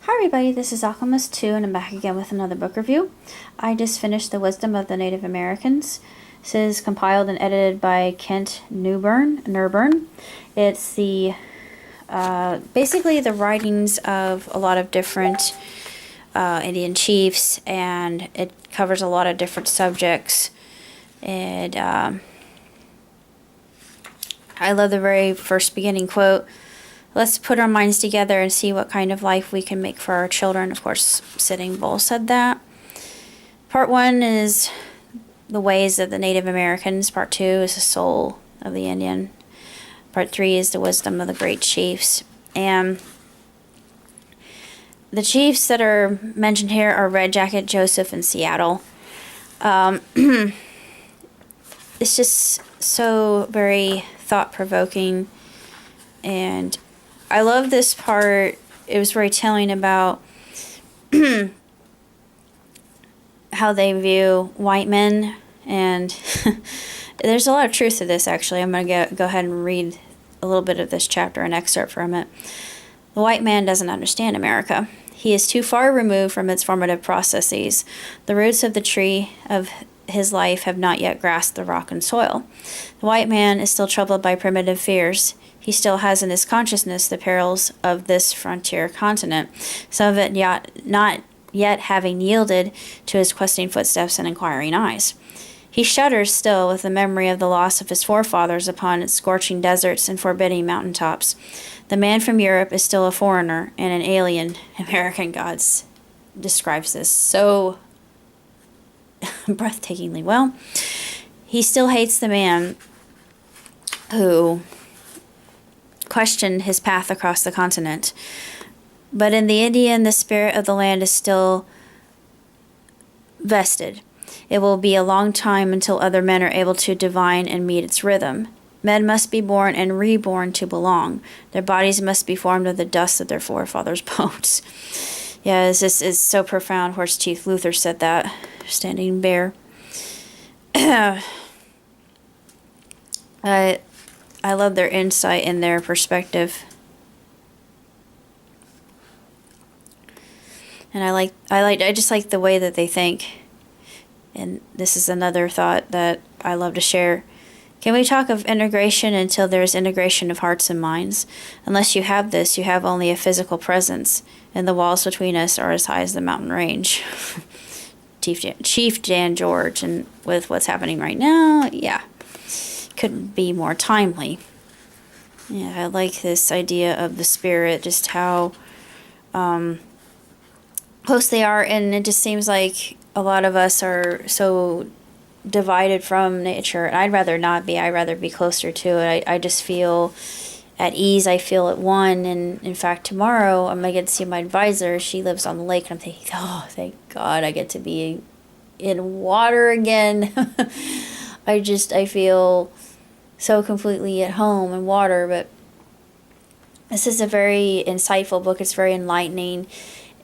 Hi everybody, this is Alchemist 2 and I'm back again with another book review. I just finished The Wisdom of the Native Americans. This is compiled and edited by Kent Nurburn. It's the basically the writings of a lot of different Indian chiefs, and it covers a lot of different subjects. And I love the very first beginning quote. Let's put our minds together and see what kind of life we can make for our children. Of course, Sitting Bull said that. Part 1 is the ways of the Native Americans. Part 2 is the soul of the Indian. Part 3 is the wisdom of the great chiefs. And the chiefs that are mentioned here are Red Jacket, Joseph, and Seattle. It's just so very thought-provoking, and I love this part. It was very telling about how they view white men, and there's a lot of truth to this, actually. I'm going to go ahead and read a little bit of this chapter, an excerpt from it. The white man doesn't understand America. He is too far removed from its formative processes. The roots of the tree of his life have not yet grasped the rock and soil. The white man is still troubled by primitive fears. He still has in his consciousness the perils of this frontier continent, some of it not yet having yielded to his questing footsteps and inquiring eyes. He shudders still with the memory of the loss of his forefathers upon its scorching deserts and forbidding mountaintops. The man from Europe is still a foreigner and an alien. American Gods describes this so breathtakingly well. He still hates the man who questioned his path across the continent. But in the Indian, the spirit of the land is still vested. It will be a long time until other men are able to divine and meet its rhythm. Men must be born and reborn to belong. Their bodies must be formed of the dust of their forefathers' bones. Yeah, this is so profound. Horse Chief Luther said that, standing bare. I love their insight and their perspective. And I just like the way that they think. And this is another thought that I love to share. Can we talk of integration until there is integration of hearts and minds? Unless you have this, you have only a physical presence, and the walls between us are as high as the mountain range. Chief Jan George, and with what's happening right now, yeah, couldn't be more timely. Yeah, I like this idea of the spirit, just how close they are, and it just seems like a lot of us are so divided from nature, and I'd rather not be. I'd rather be closer to it. I just feel at ease. I feel at one, and in fact tomorrow I'm going to get to see my advisor. She lives on the lake, and I'm thinking, oh, thank God I get to be in water again. I feel so completely at home in water. But this is a very insightful book. It's very enlightening,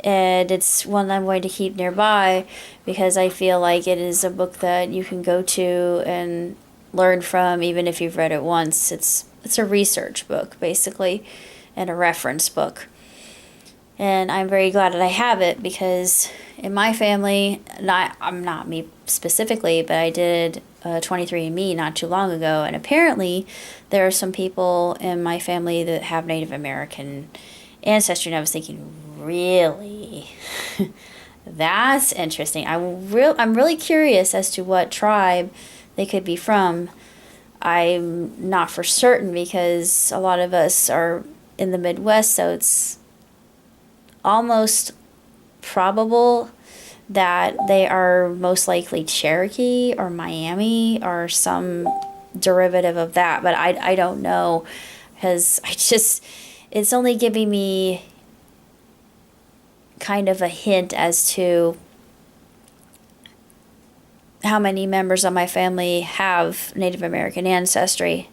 and it's one I'm going to keep nearby because I feel like it is a book that you can go to and learn from, even if you've read it once. It's a research book, basically, and a reference book. And I'm very glad that I have it, because in my family, I'm not me specifically, but I did 23andMe not too long ago, and apparently there are some people in my family that have Native American ancestry, and I was thinking, really? That's interesting. I'm really curious as to what tribe they could be from. I'm not for certain, because a lot of us are in the Midwest, so it's almost probable that they are most likely Cherokee or Miami or some derivative of that, but I don't know, because it's only giving me kind of a hint as to how many members of my family have Native American ancestry.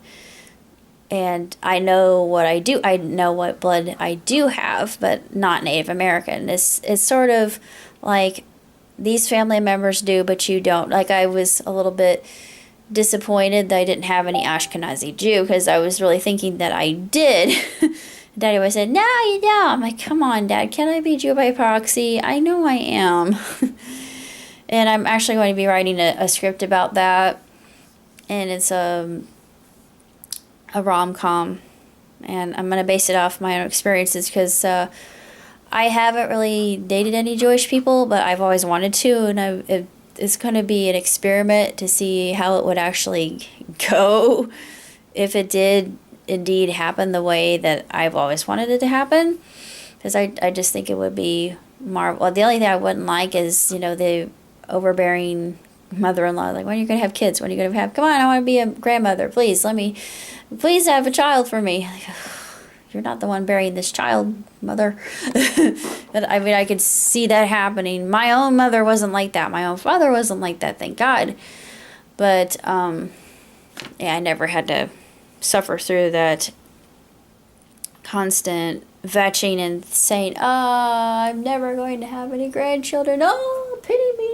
And I know what I do. I know what blood I do have, but not Native American. It's sort of like these family members do, but you don't. Like, I was a little bit disappointed that I didn't have any Ashkenazi Jew, because I was really thinking that I did. Daddy always said, no, you don't. I'm like, come on, Dad, can I be Jew by proxy? I know I am. And I'm actually going to be writing a script about that. And it's a rom-com. And I'm going to base it off my own experiences because I haven't really dated any Jewish people, but I've always wanted to. And it's going to be an experiment to see how it would actually go if it did indeed happen the way that I've always wanted it to happen. Because I just think it would be well, the only thing I wouldn't like is, the overbearing mother-in-law. Like, when are you going to have kids? When are you going to have, come on, I want to be a grandmother. Please, please have a child for me. Like, you're not the one bearing this child, mother. But I mean, I could see that happening. My own mother wasn't like that. My own father wasn't like that, thank God. But, yeah, I never had to suffer through that constant vetching and saying, I'm never going to have any grandchildren. Oh, pity me.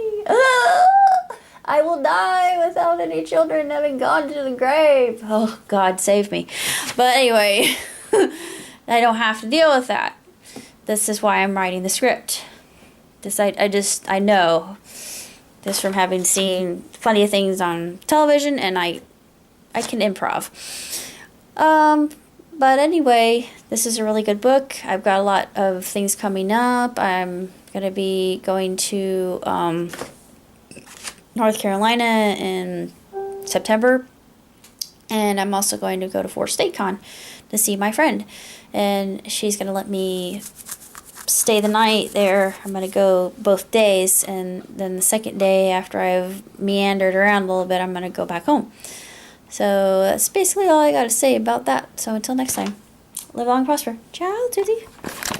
I will die without any children having gone to the grave. Oh, God save me. But anyway, I don't have to deal with that. This is why I'm writing the script. I know this from having seen plenty of things on television, and I can improv. But anyway, this is a really good book. I've got a lot of things coming up. I'm going to be going to North Carolina in September. And I'm also going to go to Fort State Con to see my friend. And she's going to let me stay the night there. I'm going to go both days. And then the second day, after I've meandered around a little bit, I'm going to go back home. So that's basically all I got to say about that. So until next time, live long and prosper. Ciao, tutti.